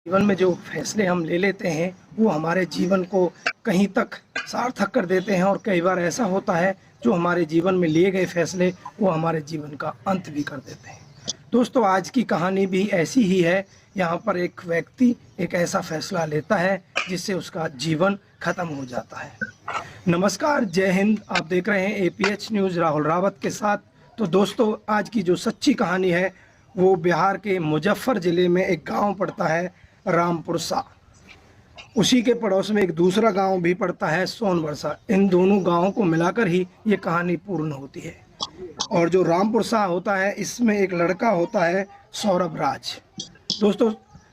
जीवन में जो फैसले हम ले लेते हैं वो हमारे जीवन को कहीं तक सार्थक कर देते हैं और कई बार ऐसा होता है जो हमारे जीवन में लिए गए फैसले वो हमारे जीवन का अंत भी कर देते हैं। दोस्तों, आज की कहानी भी ऐसी ही है। यहाँ पर एक व्यक्ति एक ऐसा फैसला लेता है जिससे उसका जीवन खत्म हो जाता है। नमस्कार, जय हिंद। आप देख रहे हैं APH न्यूज़ राहुल रावत के साथ। तो दोस्तों, आज की जो सच्ची कहानी है वो बिहार के मुजफ्फर ज़िले में एक गांव पड़ता है रामपुरसा। उसी के पड़ोस में एक दूसरा गांव भी पड़ता है सोनवर्षा। इन दोनों गांवों को मिलाकर ही ये कहानी पूर्ण होती है। और जो रामपुरसा होता है इसमें एक लड़का होता है सौरभ राज। दोस्तों,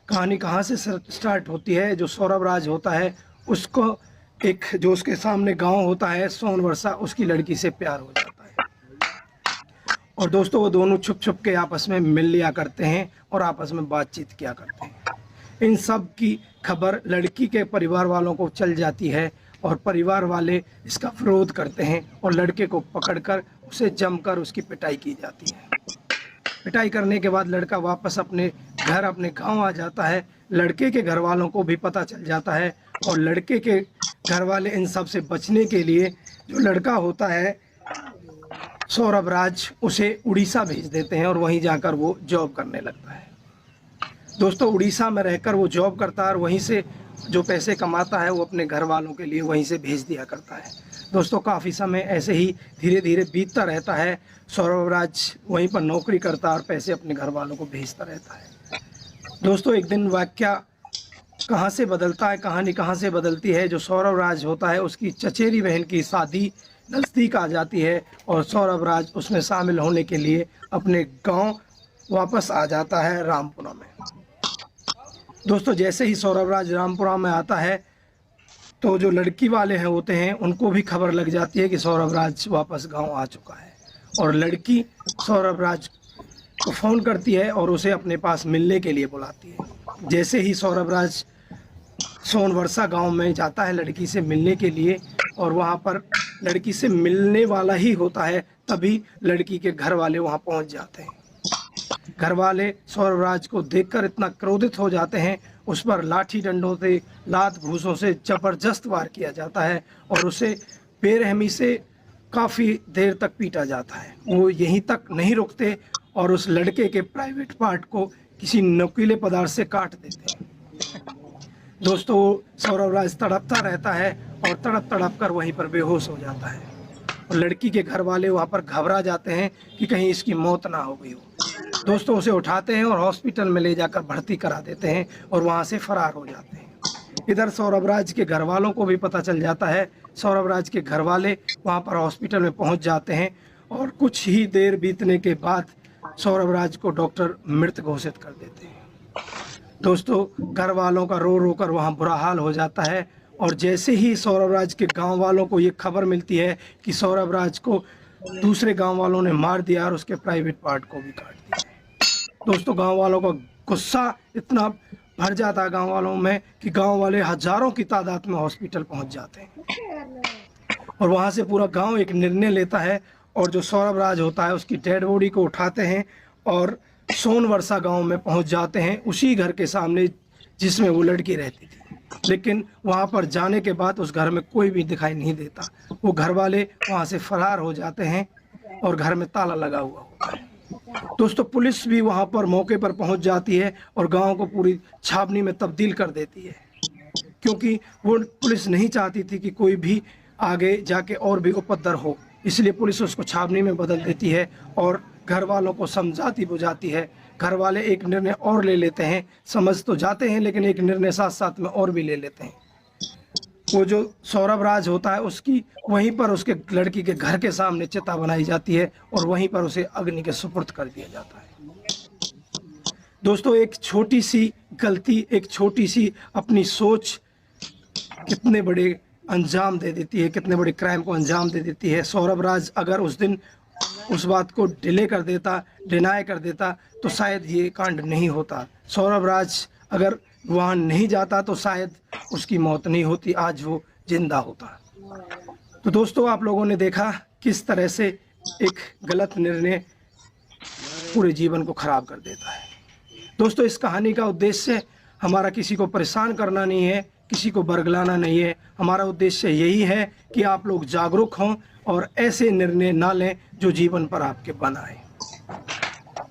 कहानी कहाँ से स्टार्ट होती है? जो सौरभ राज होता है उसको एक जो उसके सामने गांव होता है सोनवर्षा, उसकी लड़की से प्यार हो जाता है। और दोस्तों, वो दोनों छुप छुप के आपस में मिल लिया करते हैं और आपस में बातचीत किया करते हैं। इन सब की खबर लड़की के परिवार वालों को चल जाती है और परिवार वाले इसका विरोध करते हैं और लड़के को पकड़कर उसे जमकर उसकी पिटाई की जाती है। पिटाई करने के बाद लड़का वापस अपने घर अपने गांव आ जाता है। लड़के के घर वालों को भी पता चल जाता है और लड़के के घर वाले इन सब से बचने के लिए जो लड़का होता है सौरभ राज उसे उड़ीसा भेज देते हैं और वहीं जाकर वो जॉब करने लगता है। दोस्तों, उड़ीसा में रहकर वो जॉब करता है और वहीं से जो पैसे कमाता है वो अपने घर वालों के लिए वहीं से भेज दिया करता है। दोस्तों, काफ़ी समय ऐसे ही धीरे धीरे बीतता रहता है। सौरभ राज वहीं पर नौकरी करता है और पैसे अपने घर वालों को भेजता रहता है। दोस्तों, एक दिन वाकया कहाँ से बदलता है, कहानी कहाँ से बदलती है। जो सौरभ राज होता है उसकी चचेरी बहन की शादी नज़दीक आ जाती है और सौरभ राज उसमें शामिल होने के लिए अपने गाँव वापस आ जाता है रामपुरा में। दोस्तों, जैसे ही सौरभ राज रामपुरा में आता है तो जो लड़की वाले हैं होते हैं उनको भी खबर लग जाती है कि सौरभ राज वापस गांव आ चुका है। और लड़की सौरभ राज को फ़ोन करती है और उसे अपने पास मिलने के लिए बुलाती है। जैसे ही सौरभ राज सोनवर्षा गांव में जाता है लड़की से मिलने के लिए और वहां पर लड़की से मिलने वाला ही होता है, तभी लड़की के घर वाले वहां पहुंच जाते हैं। घर वाले सौरभ राज को देखकर इतना क्रोधित हो जाते हैं, उस पर लाठी डंडों से लात घूंसों से जबरदस्त वार किया जाता है और उसे बेरहमी से काफ़ी देर तक पीटा जाता है। वो यहीं तक नहीं रुकते और उस लड़के के प्राइवेट पार्ट को किसी नुकीले पदार्थ से काट देते हैं। दोस्तों, सौरभ राज तड़पता रहता है और तड़प तड़प कर वहीं पर बेहोश हो जाता है और लड़की के घर वाले वहाँ पर घबरा जाते हैं कि कहीं इसकी मौत ना हो गई हो। दोस्तों, उसे उठाते हैं और हॉस्पिटल में ले जाकर भर्ती करा देते हैं और वहाँ से फरार हो जाते हैं। इधर सौरभ राज के घर वालों को भी पता चल जाता है। सौरभ राज के घर वाले वहाँ पर हॉस्पिटल में पहुँच जाते हैं और कुछ ही देर बीतने के बाद सौरभ राज को डॉक्टर मृत घोषित कर देते हैं। दोस्तों, घर वालों का रो रो कर वहाँ बुरा हाल हो जाता है और जैसे ही सौरभ राज के गाँव वालों को ये खबर मिलती है कि सौरभ राज को दूसरे गाँव वालों ने मार दिया और उसके प्राइवेट पार्ट को भी काट दिया। दोस्तों, गांव वालों का गुस्सा इतना भर जाता है गांव वालों में कि गांव वाले हजारों की तादाद में हॉस्पिटल पहुंच जाते हैं और वहां से पूरा गांव एक निर्णय लेता है और जो सौरभ राज होता है उसकी डेड बॉडी को उठाते हैं और सोनवर्षा गांव में पहुंच जाते हैं, उसी घर के सामने जिसमें वो लड़की रहती थी। लेकिन वहां पर जाने के बाद उस घर में कोई भी दिखाई नहीं देता। वो घर वाले वहां से फरार हो जाते हैं और घर में ताला लगा हुआ होता है। दोस्तों, पुलिस भी वहां पर मौके पर पहुंच जाती है और गांव को पूरी छावनी में तब्दील कर देती है, क्योंकि वो पुलिस नहीं चाहती थी कि कोई भी आगे जाके और भी उपद्रव हो। इसलिए पुलिस उसको छावनी में बदल देती है और घर वालों को समझाती बुझाती है। घर वाले एक निर्णय और ले लेते हैं, समझ तो जाते हैं लेकिन एक निर्णय साथ साथ में और भी ले लेते हैं। वो जो सौरभ राज होता है उसकी वहीं पर उसके लड़की के घर के सामने चिता बनाई जाती है और वहीं पर उसे अग्नि के सुपुर्द कर दिया जाता है। दोस्तों, एक छोटी सी गलती, एक छोटी सी अपनी सोच कितने बड़े अंजाम दे देती है, कितने बड़े क्राइम को अंजाम दे देती है। सौरभ राज अगर उस दिन उस बात को डिले कर देता, डिनाई कर देता तो शायद ये कांड नहीं होता। सौरभ राज अगर वहाँ नहीं जाता तो शायद उसकी मौत नहीं होती, आज वो जिंदा होता। तो दोस्तों, आप लोगों ने देखा किस तरह से एक गलत निर्णय पूरे जीवन को खराब कर देता है। दोस्तों, इस कहानी का उद्देश्य हमारा किसी को परेशान करना नहीं है, किसी को बरगलाना नहीं है। हमारा उद्देश्य यही है कि आप लोग जागरूक हों और ऐसे निर्णय ना लें जो जीवन पर आपके बनाए।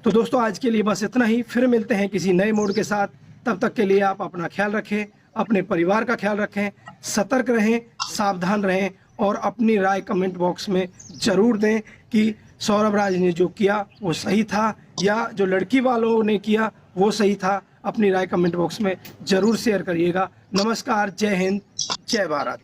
तो दोस्तों आज के लिए बस इतना ही, फिर मिलते हैं किसी नए मोड के साथ। तब तक के लिए आप अपना ख्याल रखें, अपने परिवार का ख्याल रखें, सतर्क रहें, सावधान रहें और अपनी राय कमेंट बॉक्स में ज़रूर दें कि सौरभ राज ने जो किया वो सही था या जो लड़की वालों ने किया वो सही था। अपनी राय कमेंट बॉक्स में ज़रूर शेयर करिएगा। नमस्कार, जय हिंद, जय भारत।